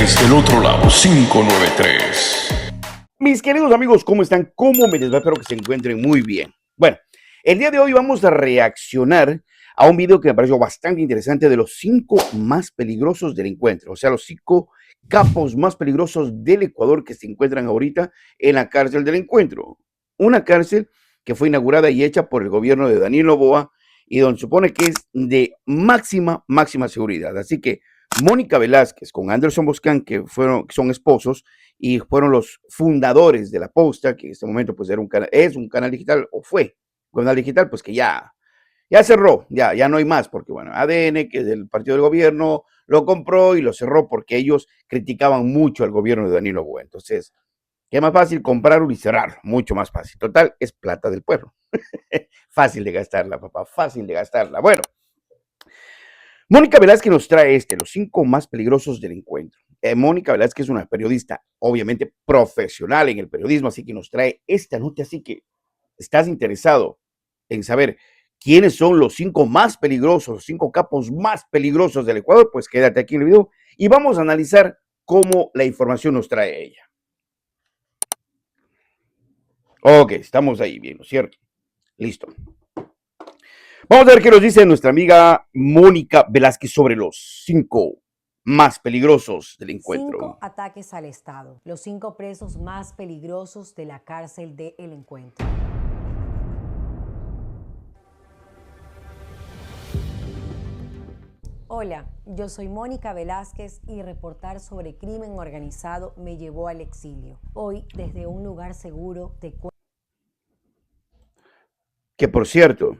desde el otro lado 593. Mis queridos amigos, ¿cómo están? ¿Cómo me les va? Espero que se encuentren muy bien. Bueno, el día de hoy vamos a reaccionar a un video que me pareció bastante interesante de los 5 más peligrosos del encuentro. O sea, los 5 capos más peligrosos del Ecuador que se encuentran ahorita en la cárcel del encuentro. Una cárcel que fue inaugurada y hecha por el gobierno de Daniel Noboa y donde supone que es de máxima seguridad. Así que Mónica Velázquez con Anderson Boscan, que son esposos y fueron los fundadores de La Posta, que en este momento pues es un canal digital, o fue un canal digital, pues que ya cerró, ya no hay más, porque bueno, ADN, que es del partido del gobierno, lo compró y lo cerró porque ellos criticaban mucho al gobierno de Danilo Noboa. Entonces, ¿qué más fácil? Comprarlo y cerrarlo, mucho más fácil. Total, es plata del pueblo. Fácil de gastarla, papá, fácil de gastarla. Bueno, Mónica Velázquez nos trae los 5 más peligrosos del encuentro. Mónica Velázquez es una periodista, obviamente profesional en el periodismo, así que nos trae esta nota. Así que estás interesado en saber quiénes son los 5 más peligrosos, los 5 capos más peligrosos del Ecuador, pues quédate aquí en el video y vamos a analizar cómo la información nos trae ella. Ok, estamos ahí bien, ¿no es cierto? Listo. Vamos a ver qué nos dice nuestra amiga Mónica Velázquez sobre los 5 más peligrosos del encuentro. 5 ataques al Estado, los 5 presos más peligrosos de la cárcel de El Encuentro. Hola, yo soy Mónica Velázquez y reportar sobre crimen organizado me llevó al exilio. Hoy, desde un lugar seguro, te cuento. Que por cierto,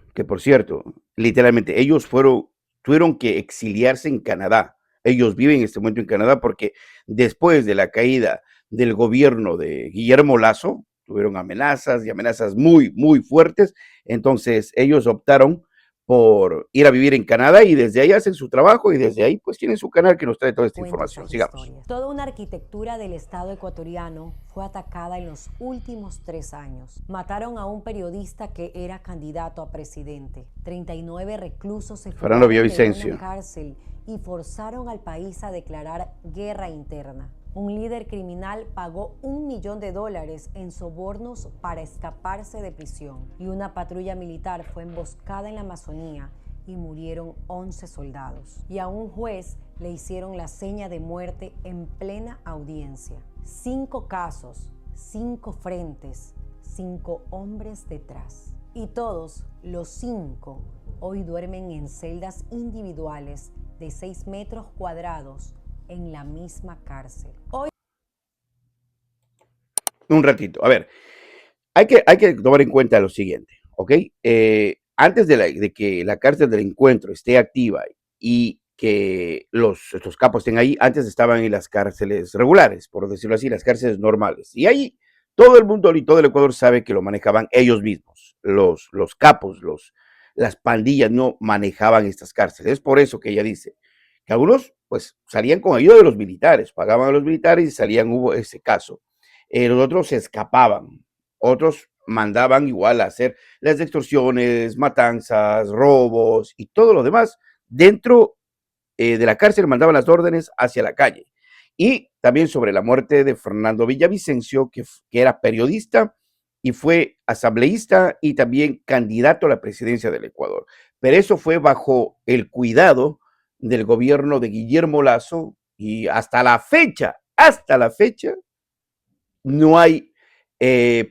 literalmente, ellos tuvieron que exiliarse en Canadá. Ellos viven en este momento en Canadá porque después de la caída del gobierno de Guillermo Lasso, tuvieron amenazas y amenazas muy fuertes. Entonces, ellos optaron por ir a vivir en Canadá y desde ahí hacen su trabajo y desde ahí pues tienen su canal que nos trae toda esta información. Sigamos. Toda una arquitectura del Estado ecuatoriano fue atacada en los últimos 3 años. Mataron a un periodista que era candidato a presidente. 39 reclusos se fugaron de una cárcel y forzaron al país a declarar guerra interna. Un líder criminal pagó $1 millón en sobornos para escaparse de prisión. Y una patrulla militar fue emboscada en la Amazonía y murieron 11 soldados. Y a un juez le hicieron la seña de muerte en plena audiencia. 5 casos, 5 frentes, 5 hombres detrás. Y todos, los 5, hoy duermen en celdas individuales de 6 metros cuadrados en la misma cárcel. Hoy... Un ratito, a ver, hay que tomar en cuenta lo siguiente, ¿ok? Antes de que la cárcel del encuentro esté activa y que estos capos estén ahí, antes estaban en las cárceles regulares, por decirlo así, las cárceles normales. Y ahí todo el mundo y todo el Ecuador sabe que lo manejaban ellos mismos. Los capos, las pandillas no manejaban estas cárceles. Es por eso que ella dice que algunos pues salían con ayuda de los militares, pagaban a los militares y salían, hubo ese caso. Los otros se escapaban, otros mandaban igual a hacer las extorsiones, matanzas, robos y todo lo demás dentro de la cárcel, mandaban las órdenes hacia la calle. Y también sobre la muerte de Fernando Villavicencio, que era periodista y fue asambleísta y también candidato a la presidencia del Ecuador. Pero eso fue bajo el cuidado del gobierno de Guillermo Lasso y hasta la fecha, no hay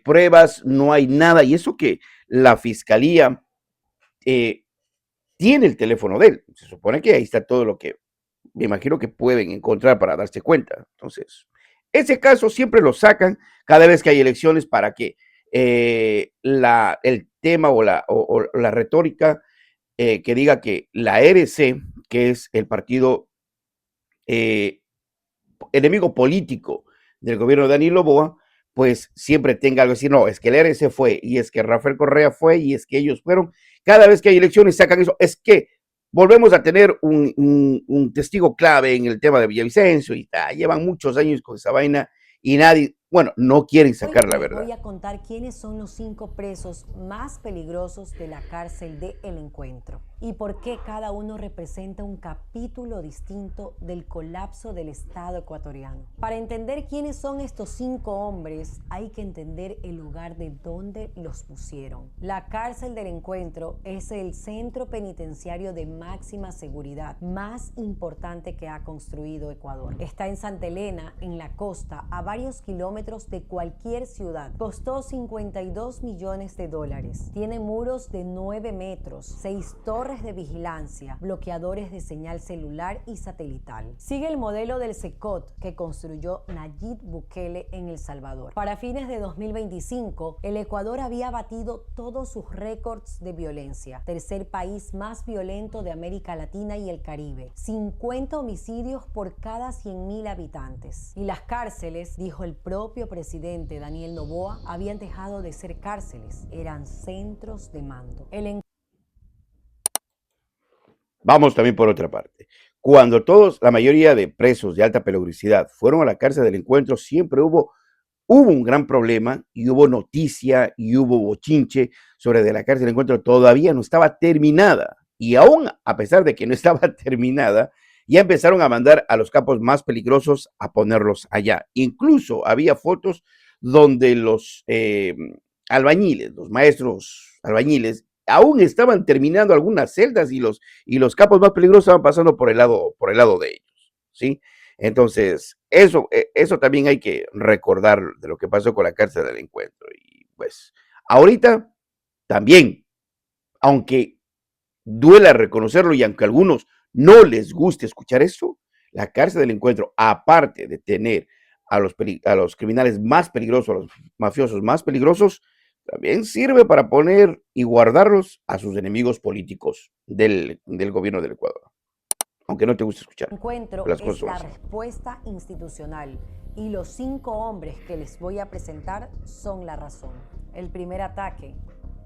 pruebas, no hay nada. Y eso que la fiscalía tiene el teléfono de él. Se supone que ahí está todo lo que me imagino que pueden encontrar para darse cuenta. Entonces, ese caso siempre lo sacan cada vez que hay elecciones para que el tema o la retórica que diga que la RC, que es el partido enemigo político del gobierno de Daniel Noboa, pues siempre tenga algo así, no, es que el RC fue, y es que Rafael Correa fue, y es que ellos fueron. Cada vez que hay elecciones sacan eso, es que volvemos a tener un testigo clave en el tema de Villavicencio, y llevan muchos años con esa vaina, y bueno, no quieren sacar Hoy la les verdad. voy a contar quiénes son los 5 presos más peligrosos de la cárcel de El Encuentro y por qué cada uno representa un capítulo distinto del colapso del Estado ecuatoriano. Para entender quiénes son estos 5 hombres, hay que entender el lugar de donde los pusieron. La cárcel del Encuentro es el centro penitenciario de máxima seguridad más importante que ha construido Ecuador. Está en Santa Elena, en la costa, a varios kilómetros de cualquier ciudad. Costó $52 millones. Tiene muros de 9 metros, 6 torres de vigilancia, bloqueadores de señal celular y satelital. Sigue el modelo del SECOT que construyó Nayib Bukele en El Salvador. Para fines de 2025, el Ecuador había batido todos sus récords de violencia. Tercer país más violento de América Latina y el Caribe. 50 homicidios por cada 100.000 habitantes. Y las cárceles, dijo el propio presidente Daniel Noboa, habían dejado de ser cárceles, eran centros de mando. Vamos también por otra parte. Cuando la mayoría de presos de alta peligrosidad fueron a la cárcel del Encuentro, siempre hubo un gran problema y hubo noticia y hubo bochinche sobre de la cárcel del Encuentro. Todavía no estaba terminada y aún a pesar de que no estaba terminada, ya empezaron a mandar a los capos más peligrosos a ponerlos allá. Incluso había fotos donde los albañiles, los maestros albañiles, aún estaban terminando algunas celdas y los capos más peligrosos estaban pasando por el lado de ellos, ¿sí? Entonces, eso también hay que recordar de lo que pasó con la cárcel del Encuentro. Y pues, ahorita también, aunque duela reconocerlo y aunque a algunos no les guste escuchar eso, la cárcel del Encuentro, aparte de tener a los criminales más peligrosos, a los mafiosos más peligrosos, también sirve para poner y guardarlos a sus enemigos políticos del gobierno del Ecuador. Aunque no te guste escuchar. Encuentro es la respuesta institucional y los 5 hombres que les voy a presentar son la razón. El primer ataque,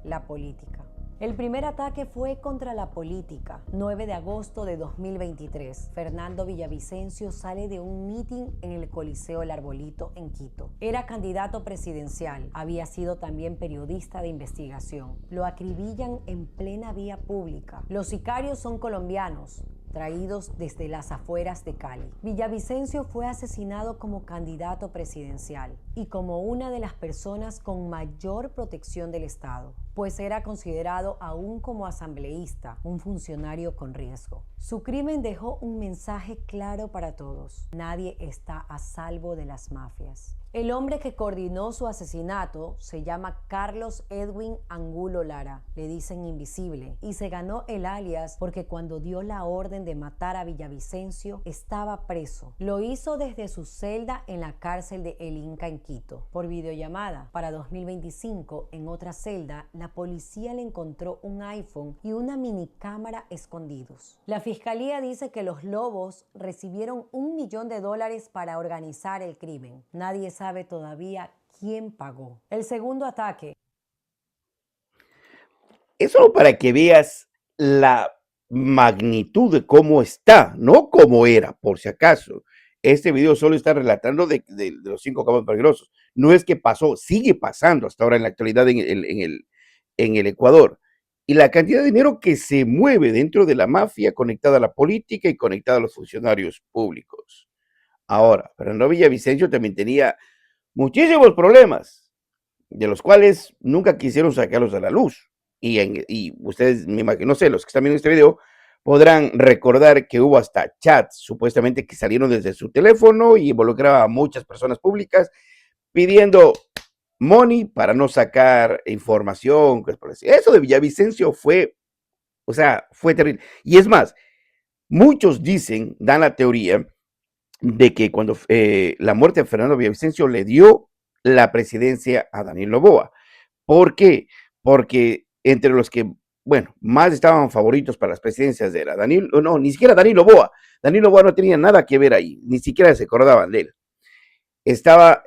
la política. El primer ataque fue contra la política. 9 de agosto de 2023. Fernando Villavicencio sale de un mitin en el Coliseo El Arbolito en Quito. Era candidato presidencial. Había sido también periodista de investigación. Lo acribillan en plena vía pública. Los sicarios son colombianos, traídos desde las afueras de Cali. Villavicencio fue asesinado como candidato presidencial y como una de las personas con mayor protección del Estado, pues era considerado aún como asambleísta, un funcionario con riesgo. Su crimen dejó un mensaje claro para todos: nadie está a salvo de las mafias. El hombre que coordinó su asesinato se llama Carlos Edwin Angulo Lara, le dicen Invisible, y se ganó el alias porque cuando dio la orden de matar a Villavicencio estaba preso. Lo hizo desde su celda en la cárcel de El Inca en Quito, por videollamada. Para 2025, en otra celda, la policía le encontró un iPhone y una minicámara escondidos. La fiscalía dice que los lobos recibieron $1 millón para organizar el crimen. Nadie sabe todavía quién pagó. El segundo ataque. Es solo para que veas la magnitud de cómo está, no cómo era, por si acaso. Este video solo está relatando de los 5 capos peligrosos. No es que pasó, sigue pasando hasta ahora en la actualidad en el Ecuador. Y la cantidad de dinero que se mueve dentro de la mafia conectada a la política y conectada a los funcionarios públicos. Ahora, Fernando Villavicencio también tenía muchísimos problemas, de los cuales nunca quisieron sacarlos a la luz. Y ustedes, me imagino, no sé, los que están viendo este video, podrán recordar que hubo hasta chats supuestamente que salieron desde su teléfono y involucraba a muchas personas públicas pidiendo money para no sacar información. Eso de Villavicencio fue terrible. Y es más, muchos dan la teoría de que cuando la muerte de Fernando Villavicencio le dio la presidencia a Daniel Noboa. ¿Por qué? Porque entre los que, más estaban favoritos para las presidencias era ni siquiera Daniel Noboa. Daniel Noboa no tenía nada que ver ahí, ni siquiera se acordaban de él. Estaba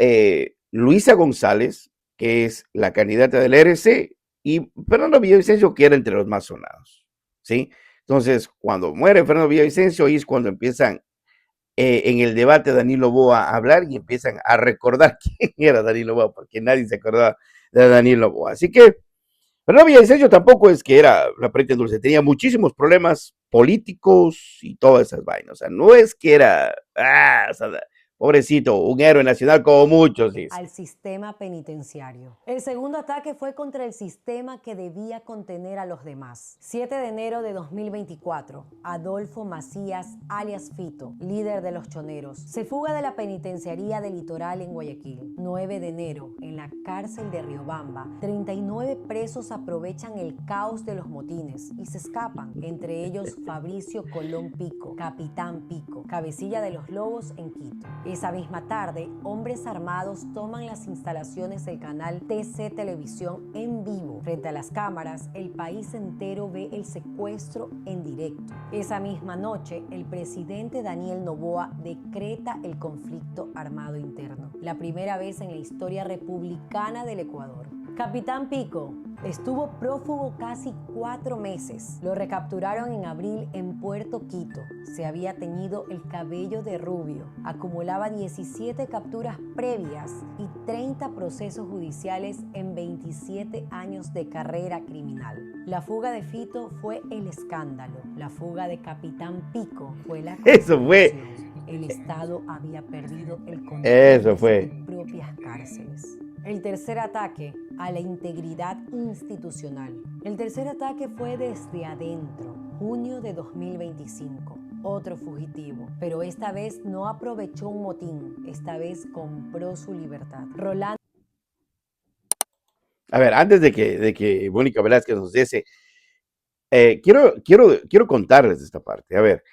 Luisa González, que es la candidata del RC, y Fernando Villavicencio, que era entre los más sonados, ¿sí? Entonces, cuando muere Fernando Villavicencio, ahí es cuando empiezan en el debate Daniel Noboa a hablar y empiezan a recordar quién era Daniel Noboa, porque nadie se acordaba de Daniel Noboa. Así que Fernando Villavicencio tampoco es que era la perita en dulce, tenía muchísimos problemas políticos y todas esas vainas. O sea, no es que era, o sea, pobrecito, un héroe nacional como muchos dicen. Al sistema penitenciario. El segundo ataque fue contra el sistema que debía contener a los demás. 7 de enero de 2024, Adolfo Macías, alias Fito, líder de los choneros, se fuga de la penitenciaría del Litoral en Guayaquil. 9 de enero, en la cárcel de Riobamba, 39 presos aprovechan el caos de los motines y se escapan, entre ellos Fabricio Colón Pico, Capitán Pico, cabecilla de los Lobos en Quito. Esa misma tarde, hombres armados toman las instalaciones del canal TC Televisión en vivo. Frente a las cámaras, el país entero ve el secuestro en directo. Esa misma noche, el presidente Daniel Noboa decreta el conflicto armado interno, la primera vez en la historia republicana del Ecuador. Capitán Pico estuvo prófugo casi 4 meses. Lo recapturaron en abril en Puerto Quito. Se había teñido el cabello de rubio. Acumulaba 17 capturas previas y 30 procesos judiciales en 27 años de carrera criminal. La fuga de Fito fue el escándalo. La fuga de Capitán Pico fue la Eso fue. El Estado había perdido el control Eso de fue. sus propias cárceles. El tercer ataque a la integridad institucional. El tercer ataque fue desde adentro, junio de 2025. Otro fugitivo, pero esta vez no aprovechó un motín, esta vez compró su libertad. Rolando. A ver, antes de que Mónica Velázquez nos diese, quiero contarles esta parte. A ver,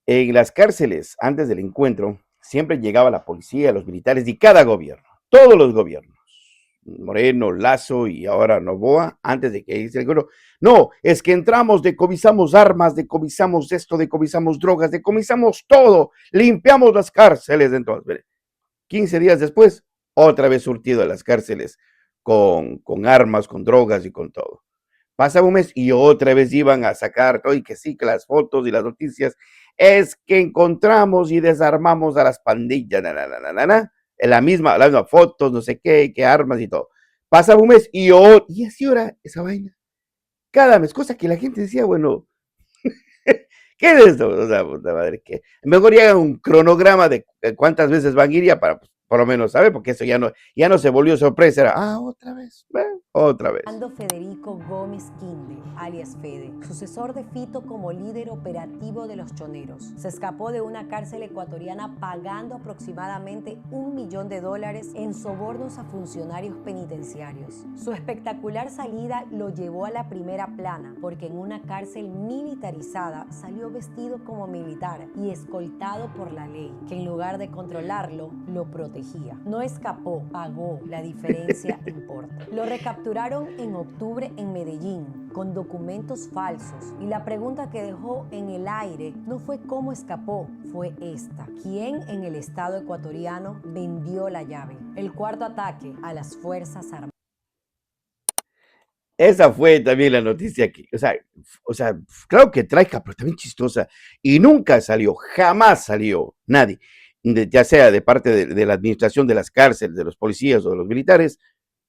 en las cárceles, antes del encuentro, siempre llegaba la policía, los militares y cada gobierno, todos los gobiernos, Moreno, Lazo y ahora Noboa, antes de que hice el encuentro, no, es que entramos, decomisamos armas, decomisamos esto, decomisamos drogas, decomisamos todo, limpiamos las cárceles. Entonces, 15 días después, otra vez surtido a las cárceles con armas, con drogas y con todo. Pasaba un mes y otra vez iban a sacar todo y que sí, que las fotos y las noticias, es que encontramos y desarmamos a las pandillas, en las mismas fotos, no sé qué armas y todo. Pasaba un mes y así era esa vaina. Cada mes, cosa que la gente decía, bueno, ¿qué es esto? O sea, puta madre, que mejor ya hagan un cronograma de cuántas veces van a ir ya para, pues, por lo menos, ¿sabe? Porque eso ya no se volvió sorpresa, era, otra vez, otra vez. Federico Gómez Quinde, alias Fede, sucesor de Fito como líder operativo de los choneros. Se escapó de una cárcel ecuatoriana pagando aproximadamente $1 millón en sobornos a funcionarios penitenciarios. Su espectacular salida lo llevó a la primera plana, porque en una cárcel militarizada salió vestido como militar y escoltado por la ley, que en lugar de controlarlo, lo protegía. No escapó, pagó. La diferencia importa. Lo recapturaron en octubre en Medellín con documentos falsos y la pregunta que dejó en el aire no fue cómo escapó, fue esta: ¿quién en el Estado ecuatoriano vendió la llave? El cuarto ataque a las Fuerzas Armadas. Esa fue también la noticia aquí. O sea, claro que traiga, pero también chistosa. Y nunca salió, jamás salió nadie, ya sea de parte de la administración de las cárceles, de los policías o de los militares,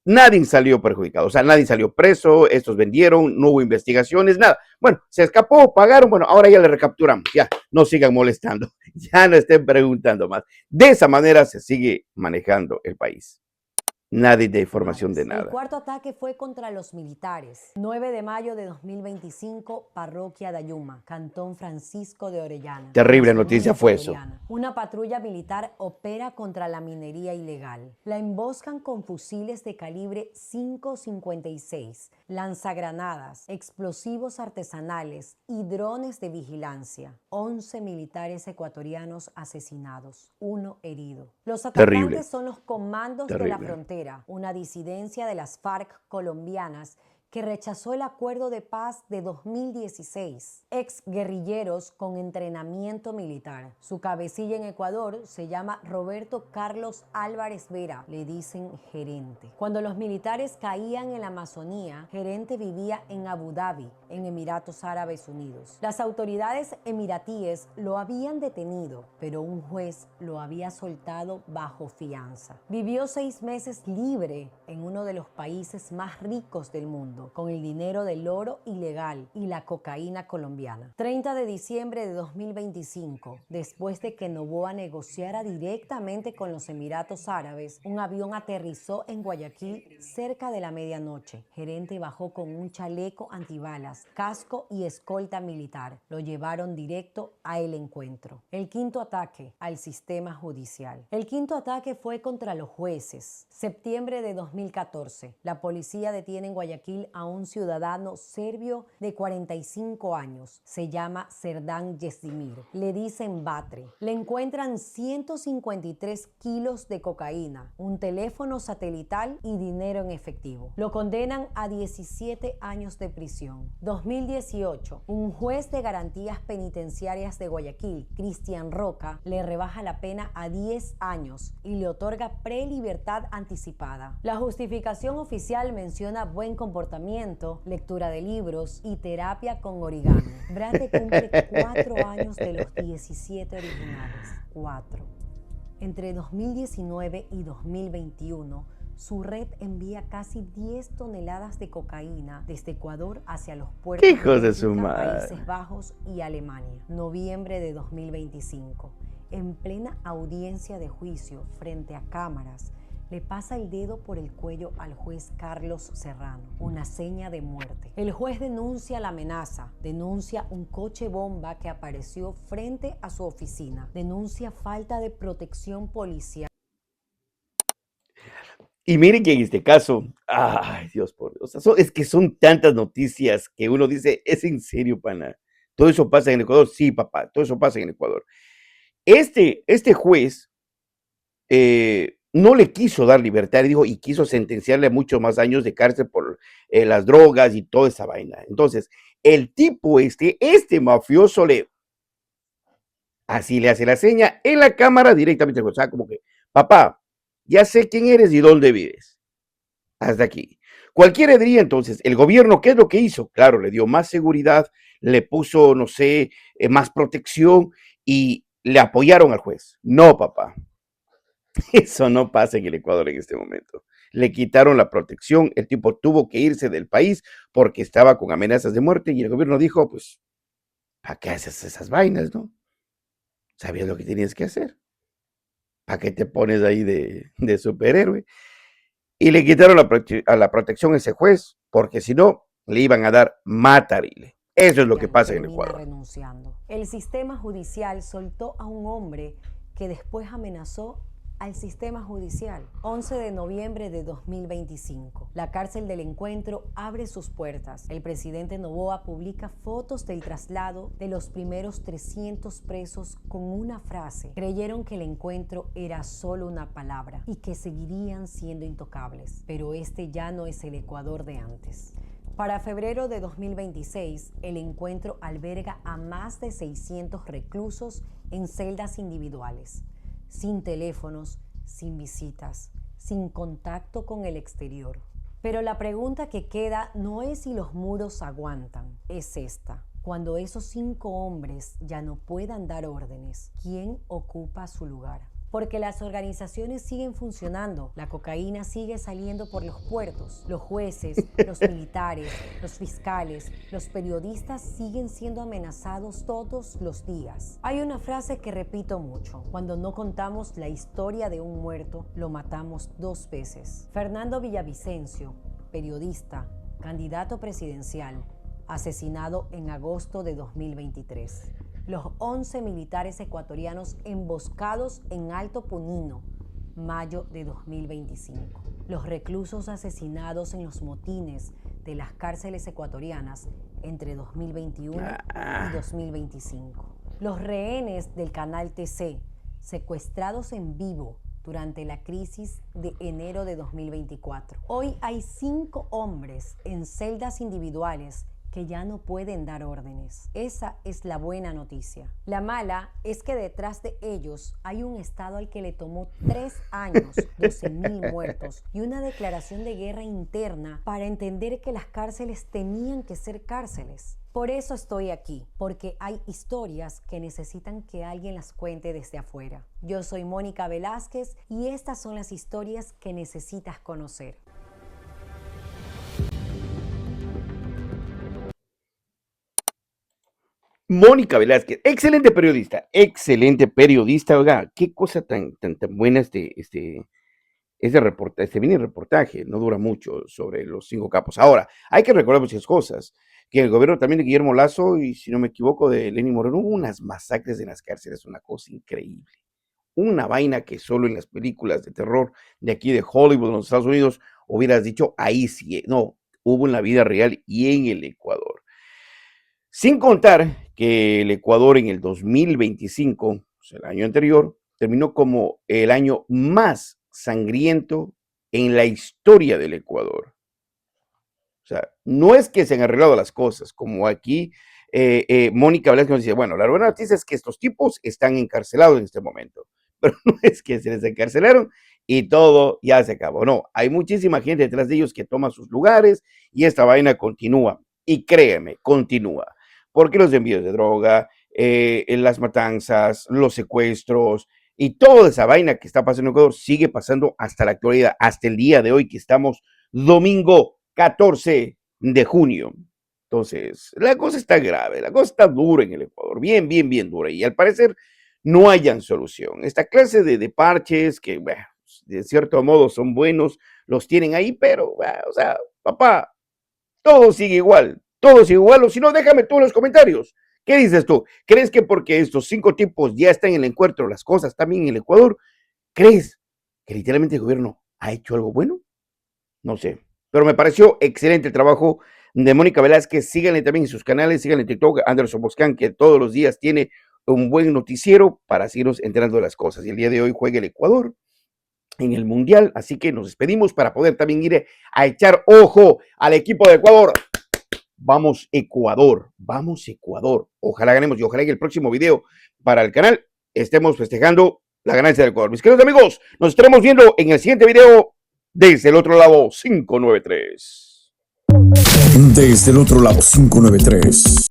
nadie salió perjudicado. O sea, nadie salió preso, estos vendieron, no hubo investigaciones, nada. Bueno, se escapó, pagaron, bueno, ahora ya le recapturamos, ya, no sigan molestando, ya no estén preguntando más. De esa manera se sigue manejando el país. Nadie de información de nada. El cuarto ataque fue contra los militares. 9 de mayo de 2025, parroquia de Ayuma, Cantón Francisco de Orellana. Terrible noticia fue eso. Una patrulla militar opera contra la minería ilegal. La emboscan con fusiles de calibre .556, lanzagranadas, explosivos artesanales y drones de vigilancia. 11 militares ecuatorianos asesinados, 1 herido. Los atacantes son los comandos de la frontera, una disidencia de las FARC colombianas que rechazó el acuerdo de paz de 2016. Ex guerrilleros con entrenamiento militar. Su cabecilla en Ecuador se llama Roberto Carlos Álvarez Vera, le dicen Gerente. Cuando los militares caían en la Amazonía, Gerente vivía en Abu Dhabi, en Emiratos Árabes Unidos. Las autoridades emiratíes lo habían detenido, pero un juez lo había soltado bajo fianza. Vivió 6 meses libre en uno de los países más ricos del mundo, con el dinero del oro ilegal y la cocaína colombiana. 30 de diciembre de 2025, después de que Noboa negociara directamente con los Emiratos Árabes, un avión aterrizó en Guayaquil cerca de la medianoche. Gerente bajó con un chaleco antibalas, casco y escolta militar. Lo llevaron directo a El Encuentro. El quinto ataque al sistema judicial. El quinto ataque fue contra los jueces. Septiembre de 2014, la policía detiene en Guayaquil a un ciudadano serbio de 45 años. Se llama Serdán Yezdimir. Le dicen Batre. Le encuentran 153 kilos de cocaína, un teléfono satelital y dinero en efectivo. Lo condenan a 17 años de prisión. 2018, un juez de garantías penitenciarias de Guayaquil, Cristian Roca, le rebaja la pena a 10 años y le otorga prelibertad anticipada. La justificación oficial menciona buen comportamiento, lectura de libros y terapia con origami. Brate cumple 4 años de los 17 originales. 4. Entre 2019 y 2021, su red envía casi 10 toneladas de cocaína desde Ecuador hacia los puertos ¡Hijos de su madre! Países Bajos y Alemania. Noviembre de 2025. En plena audiencia de juicio frente a cámaras, le pasa el dedo por el cuello al juez Carlos Serrano, una seña de muerte. El juez denuncia la amenaza, denuncia un coche bomba que apareció frente a su oficina, denuncia falta de protección policial. Y miren que en este caso, ay Dios por Dios, es que son tantas noticias que uno dice, ¿es en serio, pana? ¿Todo eso pasa en Ecuador? Sí, papá, todo eso pasa en Ecuador. Este juez no le quiso dar libertad y quiso sentenciarle a muchos más años de cárcel por las drogas y toda esa vaina. Entonces, el tipo este mafioso así le hace la seña en la cámara directamente, o sea, como que, papá, ya sé quién eres y dónde vives. Hasta aquí. Cualquiera diría entonces, el gobierno, ¿qué es lo que hizo? Claro, le dio más seguridad, le puso, no sé, más protección y le apoyaron al juez. No, papá. Eso no pasa en el Ecuador en este momento. Le quitaron la protección, el tipo tuvo que irse del país porque estaba con amenazas de muerte y el gobierno dijo, pues, ¿para qué haces esas vainas, no? ¿Sabías lo que tenías que hacer? ¿Para qué te pones ahí de superhéroe? Y le quitaron la protección a ese juez porque si no, le iban a dar matarile. Eso es lo que pasa en el Ecuador. Renunciando. El sistema judicial soltó a un hombre que después amenazó al sistema judicial. 11 de noviembre de 2025. La cárcel del Encuentro abre sus puertas. El presidente Noboa publica fotos del traslado de los primeros 300 presos con una frase. Creyeron que el encuentro era solo una palabra y que seguirían siendo intocables. Pero este ya no es el Ecuador de antes. Para febrero de 2026, el Encuentro alberga a más de 600 reclusos en celdas individuales, sin teléfonos, sin visitas, sin contacto con el exterior. Pero la pregunta que queda no es si los muros aguantan, es esta. Cuando esos 5 hombres ya no puedan dar órdenes, ¿quién ocupa su lugar? Porque las organizaciones siguen funcionando, la cocaína sigue saliendo por los puertos, los jueces, los militares, los fiscales, los periodistas siguen siendo amenazados todos los días. Hay una frase que repito mucho: cuando no contamos la historia de un muerto, lo matamos 2 veces. Fernando Villavicencio, periodista, candidato presidencial, asesinado en agosto de 2023. Los 11 militares ecuatorianos emboscados en Alto Punino, mayo de 2025. Los reclusos asesinados en los motines de las cárceles ecuatorianas entre 2021 y 2025. Los rehenes del canal TC, secuestrados en vivo durante la crisis de enero de 2024. Hoy hay 5 hombres en celdas individuales que ya no pueden dar órdenes. Esa es la buena noticia. La mala es que detrás de ellos hay un Estado al que le tomó 3 años, 12.000 muertos y una declaración de guerra interna para entender que las cárceles tenían que ser cárceles. Por eso estoy aquí, porque hay historias que necesitan que alguien las cuente desde afuera. Yo soy Mónica Velázquez y estas son las historias que necesitas conocer. Mónica Velázquez, excelente periodista, oiga, qué cosa tan buena este reportaje, este mini reportaje, no dura mucho, sobre los 5 capos. Ahora, hay que recordar muchas cosas, que el gobierno también de Guillermo Lasso, y si no me equivoco, de Lenín Moreno, hubo unas masacres en las cárceles, una cosa increíble, una vaina que solo en las películas de terror de aquí de Hollywood, en los Estados Unidos, hubieras dicho, ahí sí, no, hubo en la vida real y en el Ecuador. Sin contar que el Ecuador en el 2025, o sea, el año anterior, terminó como el año más sangriento en la historia del Ecuador. O sea, no es que se han arreglado las cosas, como aquí Mónica Velázquez nos dice, bueno, la buena noticia es que estos tipos están encarcelados en este momento, pero no es que se les encarcelaron y todo ya se acabó. No, hay muchísima gente detrás de ellos que toma sus lugares y esta vaina continúa. Y créeme, continúa. Porque los envíos de droga, las matanzas, los secuestros y toda esa vaina que está pasando en Ecuador sigue pasando hasta la actualidad, hasta el día de hoy que estamos domingo 14 de junio. Entonces, la cosa está grave, la cosa está dura en el Ecuador, bien dura, y al parecer no hayan solución. Esta clase de parches que, bueno, de cierto modo son buenos, los tienen ahí, pero, o sea, papá, todo sigue igual, o si no, déjame tú en los comentarios. ¿Qué dices tú? ¿Crees que porque estos 5 tipos ya están en el encuentro, las cosas también en el Ecuador, crees que literalmente el gobierno ha hecho algo bueno? No sé, pero me pareció excelente el trabajo de Mónica Velázquez. Síganle también en sus canales, síganle en TikTok, Anderson Boscan, que todos los días tiene un buen noticiero para seguirnos enterando de las cosas. Y el día de hoy juega el Ecuador en el Mundial, así que nos despedimos para poder también ir a echar ojo al equipo de Ecuador. Vamos Ecuador, vamos Ecuador. Ojalá ganemos y ojalá que el próximo video para el canal estemos festejando la ganancia del Ecuador. Mis queridos amigos, nos estaremos viendo en el siguiente video desde el otro lado 593. Desde el otro lado 593.